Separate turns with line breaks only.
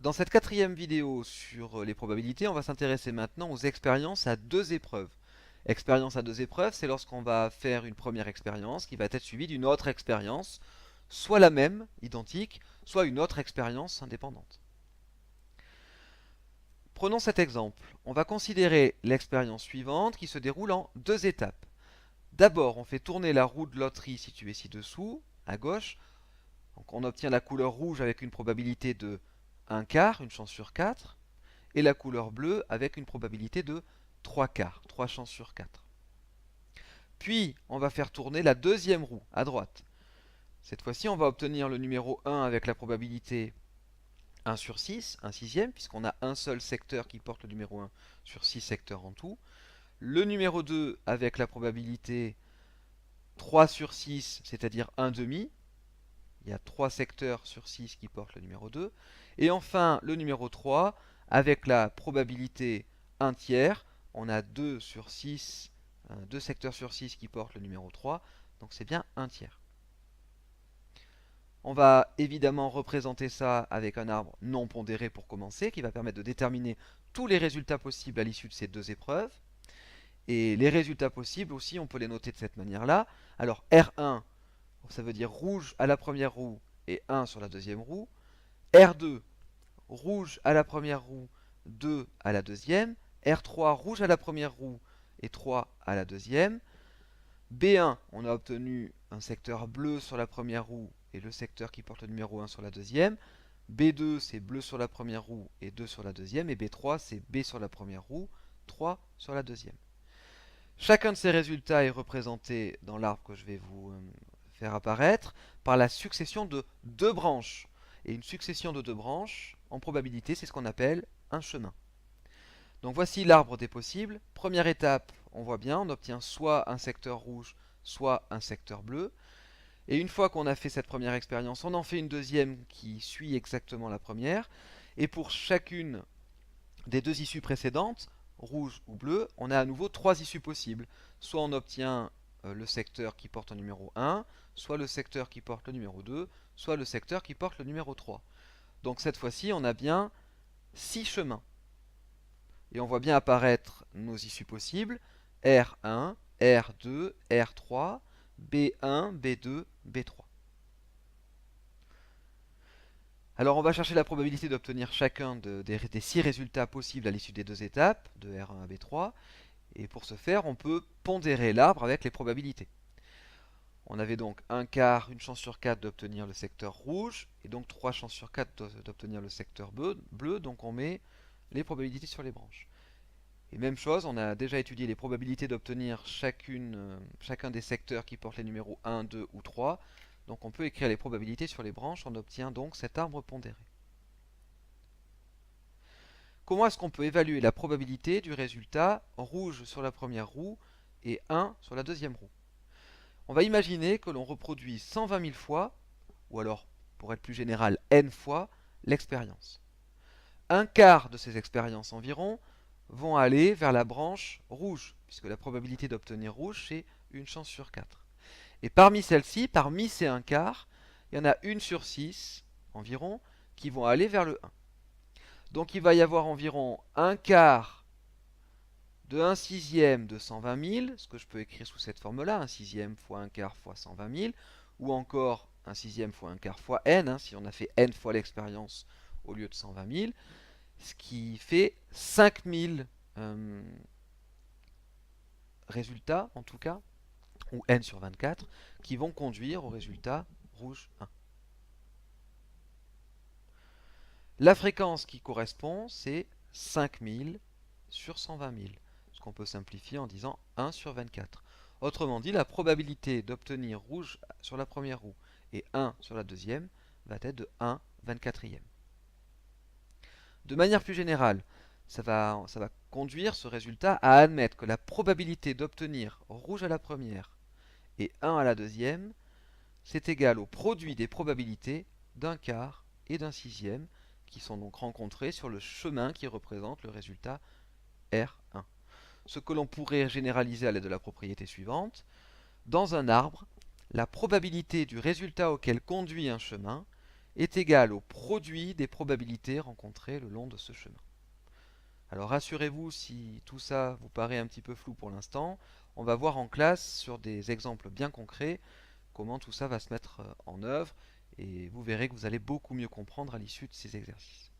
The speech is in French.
Dans cette quatrième vidéo sur les probabilités, on va s'intéresser maintenant aux expériences à deux épreuves. Expérience à deux épreuves, c'est lorsqu'on va faire une première expérience qui va être suivie d'une autre expérience, soit la même, identique, soit une autre expérience indépendante. Prenons cet exemple. On va considérer l'expérience suivante qui se déroule en deux étapes. D'abord, on fait tourner la roue de loterie située ci-dessous, à gauche. Donc on obtient la couleur rouge avec une probabilité de 1 quart, une chance sur 4, et la couleur bleue avec une probabilité de 3 quarts, 3 chances sur 4. Puis, on va faire tourner la deuxième roue, à droite. Cette fois-ci, on va obtenir le numéro 1 avec la probabilité 1 sur 6, 1 sixième, puisqu'on a un seul secteur qui porte le numéro 1 sur 6 secteurs en tout. Le numéro 2 avec la probabilité 3 sur 6, c'est-à-dire 1 demi. Il y a 3 secteurs sur 6 qui portent le numéro 2. Et enfin, le numéro 3, avec la probabilité 1 tiers, on a 2 sur 6, 2 secteurs sur 6 qui portent le numéro 3, donc c'est bien 1 tiers. On va évidemment représenter ça avec un arbre non pondéré pour commencer, qui va permettre de déterminer tous les résultats possibles à l'issue de ces deux épreuves. Et les résultats possibles aussi, on peut les noter de cette manière-là. Alors R1, ça veut dire rouge à la première roue et 1 sur la deuxième roue. R2, rouge à la première roue, 2 à la deuxième. R3, rouge à la première roue et 3 à la deuxième. B1, on a obtenu un secteur bleu sur la première roue et le secteur qui porte le numéro 1 sur la deuxième. B2, c'est bleu sur la première roue et 2 sur la deuxième. Et B3, c'est B sur la première roue, 3 sur la deuxième. Chacun de ces résultats est représenté dans l'arbre que je vais vous faire apparaître par la succession de deux branches. Et une succession de deux branches, en probabilité, c'est ce qu'on appelle un chemin. Donc voici l'arbre des possibles. Première étape, on voit bien, on obtient soit un secteur rouge, soit un secteur bleu. Et une fois qu'on a fait cette première expérience, on en fait une deuxième qui suit exactement la première. Et pour chacune des deux issues précédentes, rouge ou bleu, on a à nouveau trois issues possibles. Soit on obtient le secteur qui porte le numéro 1, soit le secteur qui porte le numéro 2, soit le secteur qui porte le numéro 3. Donc cette fois-ci, on a bien 6 chemins. Et on voit bien apparaître nos issues possibles, R1, R2, R3, B1, B2, B3. Alors on va chercher la probabilité d'obtenir chacun des 6 résultats possibles à l'issue des deux étapes, de R1 à B3. Et pour ce faire, on peut pondérer l'arbre avec les probabilités. On avait donc un quart, une chance sur 4 d'obtenir le secteur rouge, et donc 3 chances sur 4 d'obtenir le secteur bleu, donc on met les probabilités sur les branches. Et même chose, on a déjà étudié les probabilités d'obtenir chacun des secteurs qui portent les numéros 1, 2 ou 3, donc on peut écrire les probabilités sur les branches, on obtient donc cet arbre pondéré. Comment est-ce qu'on peut évaluer la probabilité du résultat rouge sur la première roue et 1 sur la deuxième roue? On va imaginer que l'on reproduit 120 000 fois, ou alors, pour être plus général, n fois, l'expérience. Un quart de ces expériences environ vont aller vers la branche rouge, puisque la probabilité d'obtenir rouge, c'est une chance sur 4. Et parmi celles-ci, parmi ces un quart, il y en a une sur 6 environ qui vont aller vers le 1. Donc il va y avoir environ un quart de 1 sixième de 120 000, ce que je peux écrire sous cette forme-là, 1 sixième fois 1 quart fois 120 000, ou encore 1 sixième fois 1 quart fois n, si on a fait n fois l'expérience au lieu de 120 000, ce qui fait 5000 résultats, en tout cas, ou n sur 24, qui vont conduire au résultat rouge 1. La fréquence qui correspond, c'est 5000 sur 120 000, ce qu'on peut simplifier en disant 1 sur 24. Autrement dit, la probabilité d'obtenir rouge sur la première roue et 1 sur la deuxième va être de 1 24e. De manière plus générale, ça va conduire ce résultat à admettre que la probabilité d'obtenir rouge à la première et 1 à la deuxième, c'est égal au produit des probabilités d'un quart et d'un sixième, qui sont donc rencontrés sur le chemin qui représente le résultat R1. Ce que l'on pourrait généraliser à l'aide de la propriété suivante. Dans un arbre, la probabilité du résultat auquel conduit un chemin est égal au produit des probabilités rencontrées le long de ce chemin. Alors rassurez-vous, si tout ça vous paraît un petit peu flou pour l'instant, on va voir en classe sur des exemples bien concrets comment tout ça va se mettre en œuvre et vous verrez que vous allez beaucoup mieux comprendre à l'issue de ces exercices.